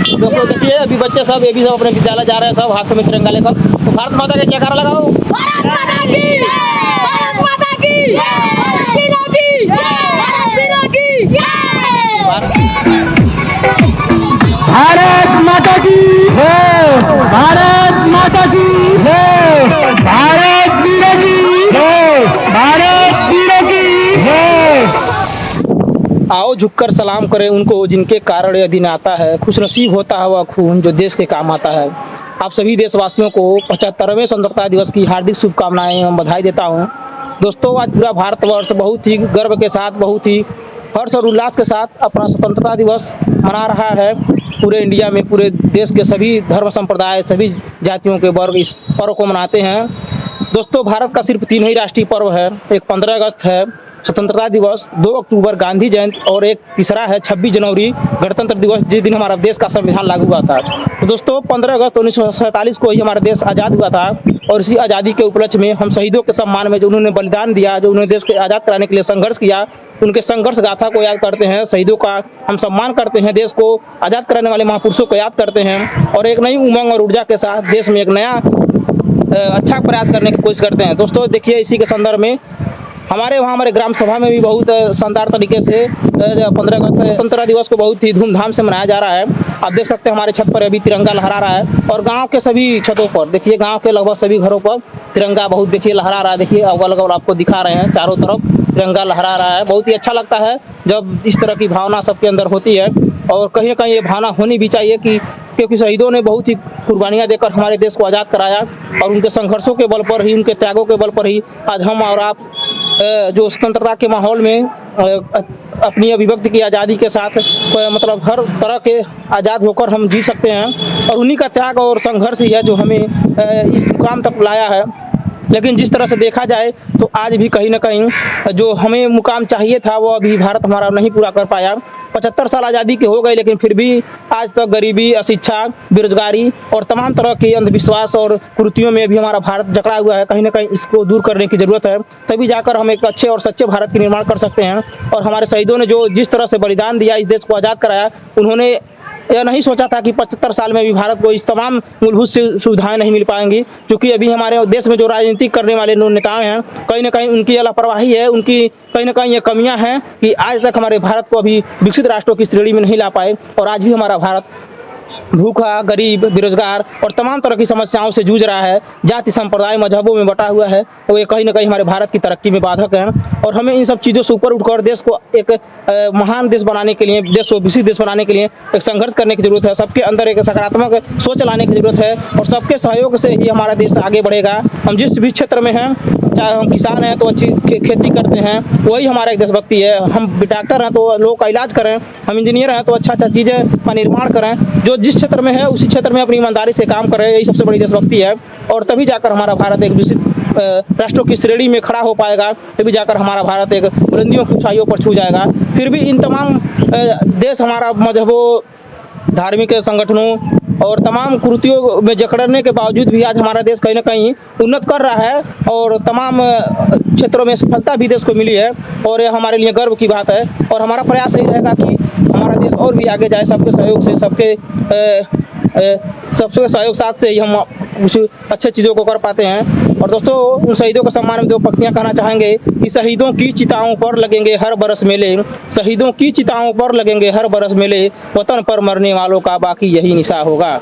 दोस्तों देखिए अभी बच्चे सब ये भी सब अपने विद्यालय जा रहे हैं, सब हाथ में तिरंगा लेकर। तो भारत माता के जयकारा लगाओ। भारत माता की जय, भारत माता की जय, भारत की जय, भारत की जय। भारत माता की जय, भारत माता की जय, भारत वीरों की जय, भारत वीरों की जय। आओ झुककर सलाम करें उनको जिनके कारण यह दिन आता है। खुशनसीब होता है वह खून जो देश के काम आता है। आप सभी देशवासियों को 75वें स्वतंत्रता दिवस की हार्दिक शुभकामनाएं एवं बधाई देता हूं। दोस्तों आज पूरा भारतवर्ष बहुत ही गर्व के साथ, बहुत ही हर्ष और उल्लास के साथ अपना स्वतंत्रता दिवस मना रहा है। पूरे इंडिया में पूरे देश के सभी धर्म संप्रदाय, सभी जातियों के वर्ग इस पर्व को मनाते हैं। दोस्तों भारत का सिर्फ 3 ही राष्ट्रीय पर्व है। एक 15 अगस्त है स्वतंत्रता दिवस, 2 अक्टूबर गांधी जयंती और एक तीसरा है 26 जनवरी गणतंत्र दिवस, जिस दिन हमारा देश का संविधान लागू हुआ था। तो दोस्तों 15 अगस्त 1947 को ही हमारा देश आज़ाद हुआ था और इसी आज़ादी के उपलक्ष्य में हम शहीदों के सम्मान में जो उन्होंने बलिदान दिया, जो उन्होंने देश को आज़ाद कराने के लिए संघर्ष किया, उनके संघर्ष गाथा को याद करते हैं। शहीदों का हम सम्मान करते हैं, देश को आज़ाद कराने वाले महापुरुषों को याद करते हैं और एक नई उमंग और ऊर्जा के साथ देश में एक नया अच्छा प्रयास करने की कोशिश करते हैं। दोस्तों देखिए इसी के संदर्भ में हमारे ग्राम सभा में भी बहुत शानदार तरीके से 15 अगस्त स्वतंत्रता दिवस को बहुत ही धूमधाम से मनाया जा रहा है। आप देख सकते हैं हमारे छत पर अभी तिरंगा लहरा रहा है और गांव के सभी छतों पर देखिए, गांव के लगभग सभी घरों पर तिरंगा बहुत देखिए लहरा रहा है। देखिए अगल अगल आपको दिखा रहे हैं, चारों तरफ तिरंगा लहरा रहा है। बहुत ही अच्छा लगता है जब इस तरह की भावना सबके अंदर होती है और कहीं ना कहीं ये भावना होनी भी चाहिए कि क्योंकि शहीदों ने बहुत ही कुर्बानियाँ देकर हमारे देश को आज़ाद कराया और उनके संघर्षों के बल पर ही, उनके त्यागों के बल पर ही आज हम और आप जो स्वतंत्रता के माहौल में अपनी अभिव्यक्ति की आज़ादी के साथ मतलब हर तरह के आज़ाद होकर हम जी सकते हैं और उन्हीं का त्याग और संघर्ष ही है जो हमें इस मुकाम तक लाया है। लेकिन जिस तरह से देखा जाए तो आज भी कहीं ना कहीं जो हमें मुकाम चाहिए था वो अभी भारत हमारा नहीं पूरा कर पाया। 75 साल आज़ादी के हो गए लेकिन फिर भी आज तक गरीबी, अशिक्षा, बेरोजगारी और तमाम तरह के अंधविश्वास और कुरीतियों में भी हमारा भारत जकड़ा हुआ है। कहीं ना कहीं इसको दूर करने की ज़रूरत है, तभी जाकर हम एक अच्छे और सच्चे भारत के निर्माण कर सकते हैं। और हमारे शहीदों ने जो जिस तरह से बलिदान दिया, इस देश को आज़ाद कराया, उन्होंने यह नहीं सोचा था कि 75 साल में भी भारत को इस तमाम मूलभूत सुविधाएं नहीं मिल पाएंगी। क्योंकि अभी हमारे देश में जो राजनीति करने वाले नेताएं हैं, कहीं ना कहीं उनकी लापरवाही है, उनकी कहीं ना कहीं ये कमियां हैं कि आज तक हमारे भारत को अभी विकसित राष्ट्रों की श्रेणी में नहीं ला पाए और आज भी हमारा भारत भूखा, गरीब, बेरोजगार और तमाम तरह की समस्याओं से जूझ रहा है। जाति, संप्रदाय, मजहबों में बटा हुआ है और ये कहीं ना कहीं हमारे भारत की तरक्की में बाधक है और हमें इन सब चीज़ों से ऊपर उठकर देश को एक महान देश बनाने के लिए, देश को विकसित देश बनाने के लिए एक संघर्ष करने की जरूरत है। सबके अंदर एक सकारात्मक सोच लाने की जरूरत है और सबके सहयोग से ही हमारा देश आगे बढ़ेगा। हम जिस भी क्षेत्र में हैं, चाहे हम किसान हैं तो अच्छी खेती करते हैं, वही हमारा एक देशभक्ति है। हम डॉक्टर हैं तो लोगों का इलाज करें, हम इंजीनियर हैं तो अच्छा चीज़ें का निर्माण करें। जो जिस क्षेत्र में है उसी क्षेत्र में अपनी ईमानदारी से काम करें, यही सबसे बड़ी देशभक्ति है। और तभी जाकर हमारा भारत एक विकसित राष्ट्रों की श्रेणी में खड़ा हो पाएगा, तभी जाकर हमारा भारत एक बुलंदियों की ऊंचाइयों पर छू जाएगा। फिर भी इन तमाम देश हमारा मजहबों, धार्मिक संगठनों और तमाम कुरीतियों में जकड़ने के बावजूद भी आज हमारा देश कहीं ना कहीं उन्नत कर रहा है और तमाम क्षेत्रों में सफलता भी देश को मिली है और यह हमारे लिए गर्व की बात है। और हमारा प्रयास यही रहेगा कि हमारा देश और भी आगे जाए, सबके सहयोग से, सबके सहयोग साथ से ही हम कुछ अच्छे चीज़ों को कर पाते हैं। और दोस्तों उन शहीदों के सम्मान में 2 पंक्तियाँ कहना चाहेंगे कि शहीदों की चिताओं पर लगेंगे हर बरस मेले, शहीदों की चिताओं पर लगेंगे हर बरस मेले, वतन पर मरने वालों का बाकी यही निशा होगा।